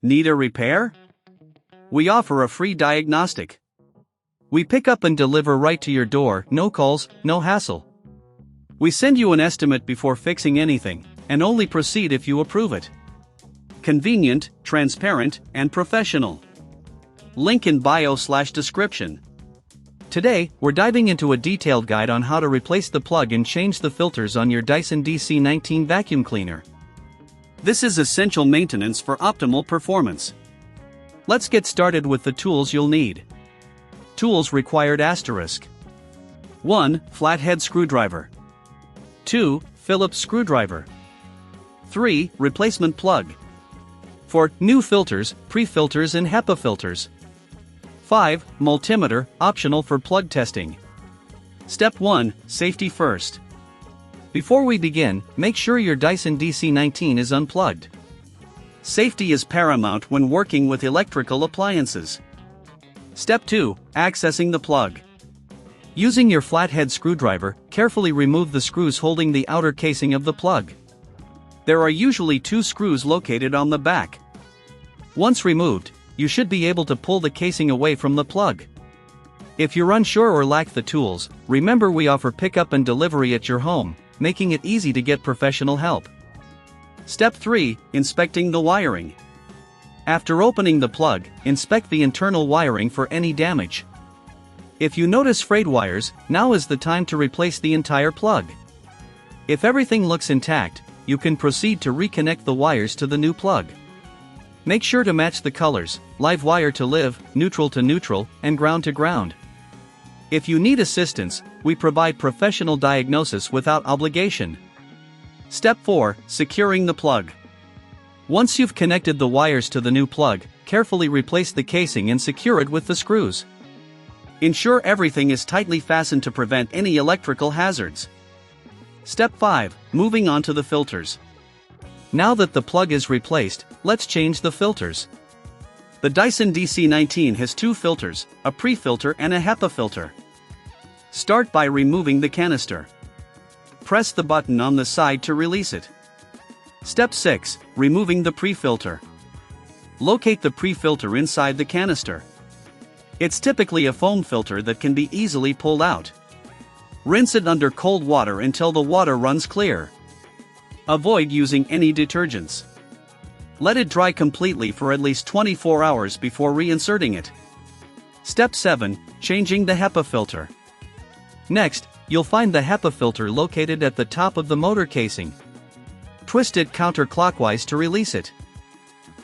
Need a repair? We offer a free diagnostic. We pick up and deliver right to your door, no calls, no hassle. We send you an estimate before fixing anything, and only proceed if you approve it. Convenient, transparent, and professional. Link in bio/description. Today, we're diving into a detailed guide on how to replace the plug and change the filters on your Dyson DC19 vacuum cleaner. This is essential maintenance for optimal performance. Let's get started with the tools you'll need. Tools required *. 1. Flathead screwdriver. 2. Phillips screwdriver. 3. Replacement plug. For new filters, pre-filters and HEPA filters. 5. Multimeter, optional for plug testing. Step 1. Safety first. Before we begin, make sure your Dyson DC19 is unplugged. Safety is paramount when working with electrical appliances. Step 2. Accessing the plug. Using your flathead screwdriver, carefully remove the screws holding the outer casing of the plug. There are usually 2 screws located on the back. Once removed, you should be able to pull the casing away from the plug. If you're unsure or lack the tools, remember we offer pickup and delivery at your home, making it easy to get professional help. Step 3. Inspecting the wiring. After opening the plug, inspect the internal wiring for any damage. If you notice frayed wires, now is the time to replace the entire plug. If everything looks intact, you can proceed to reconnect the wires to the new plug. Make sure to match the colors: live wire to live, neutral to neutral, and ground to ground. If you need assistance, we provide professional diagnosis without obligation. Step 4. Securing the plug. Once you've connected the wires to the new plug, carefully replace the casing and secure it with the screws. Ensure everything is tightly fastened to prevent any electrical hazards. Step 5. Moving on to the filters. Now that the plug is replaced, let's change the filters. The Dyson DC19 has 2 filters, a pre-filter and a HEPA filter. Start by removing the canister. Press the button on the side to release it. Step 6. Removing the pre-filter. Locate the pre-filter inside the canister. It's typically a foam filter that can be easily pulled out. Rinse it under cold water until the water runs clear. Avoid using any detergents. Let it dry completely for at least 24 hours before reinserting it. Step 7. Changing the HEPA filter. Next, you'll find the HEPA filter located at the top of the motor casing. Twist it counterclockwise to release it.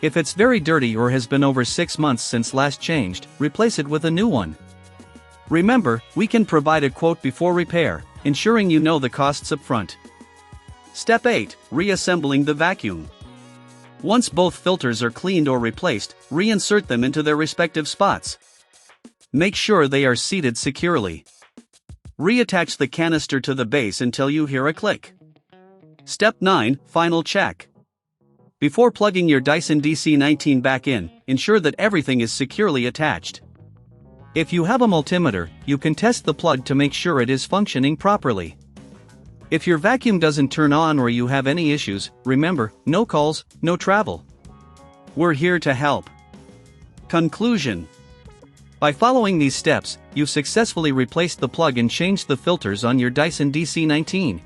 If it's very dirty or has been over 6 months since last changed, replace it with a new one. Remember, we can provide a quote before repair, ensuring you know the costs up front. Step 8. Reassembling the vacuum. Once both filters are cleaned or replaced, reinsert them into their respective spots. Make sure they are seated securely. Reattach the canister to the base until you hear a click. Step 9. Final check. Before plugging your Dyson DC19 back in, ensure that everything is securely attached. If you have a multimeter, you can test the plug to make sure it is functioning properly. If your vacuum doesn't turn on or you have any issues, remember, no calls, no travel. We're here to help. Conclusion. By following these steps, you've successfully replaced the plug and changed the filters on your Dyson DC19.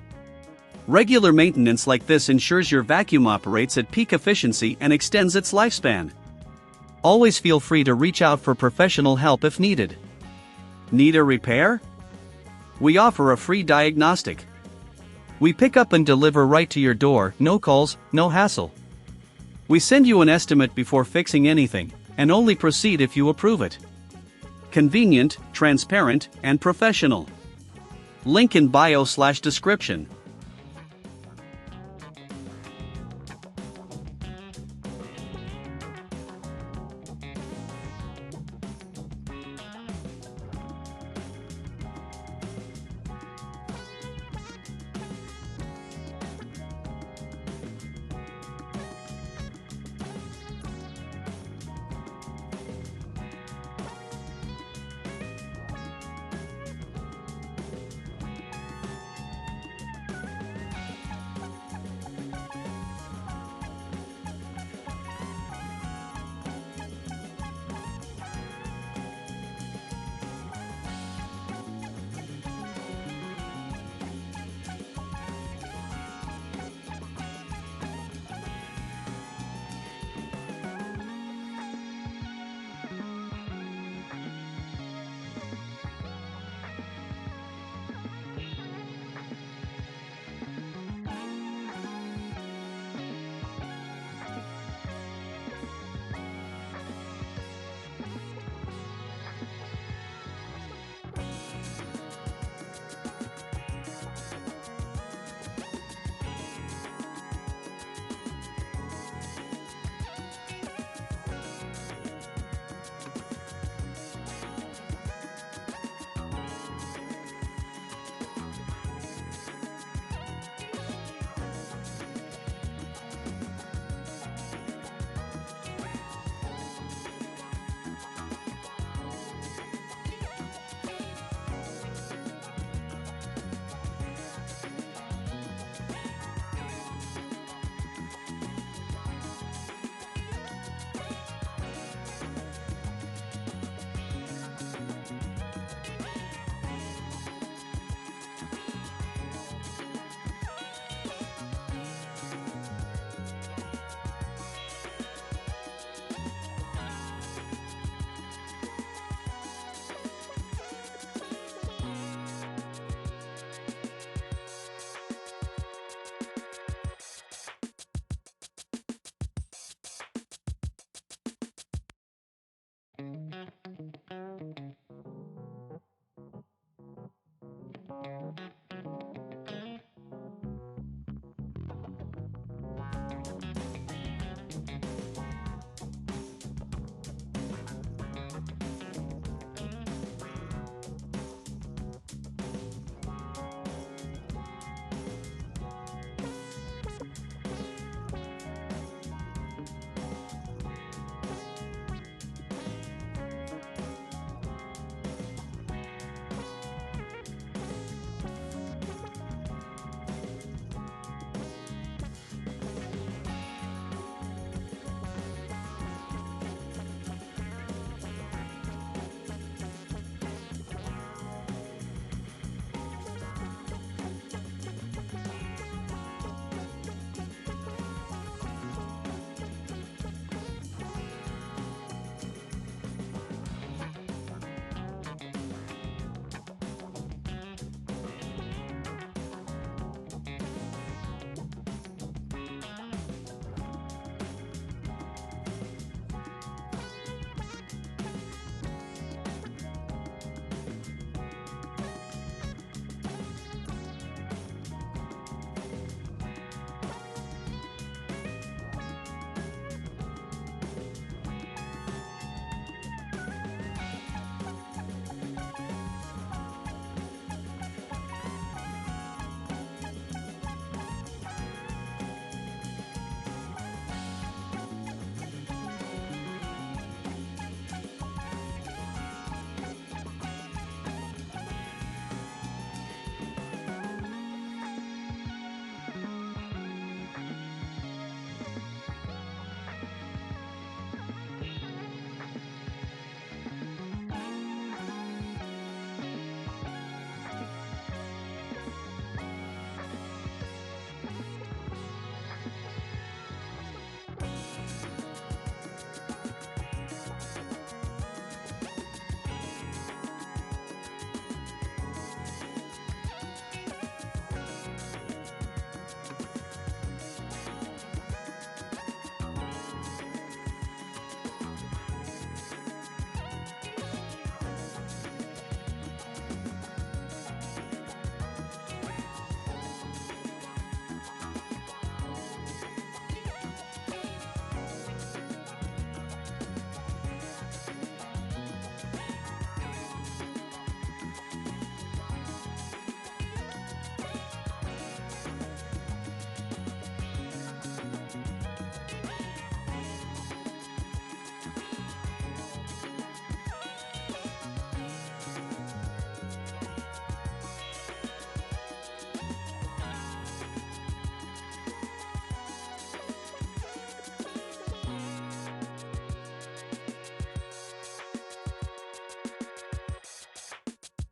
Regular maintenance like this ensures your vacuum operates at peak efficiency and extends its lifespan. Always feel free to reach out for professional help if needed. Need a repair? We offer a free diagnostic. We pick up and deliver right to your door, no calls, no hassle. We send you an estimate before fixing anything, and only proceed if you approve it. Convenient, transparent, and professional. Link in bio/description.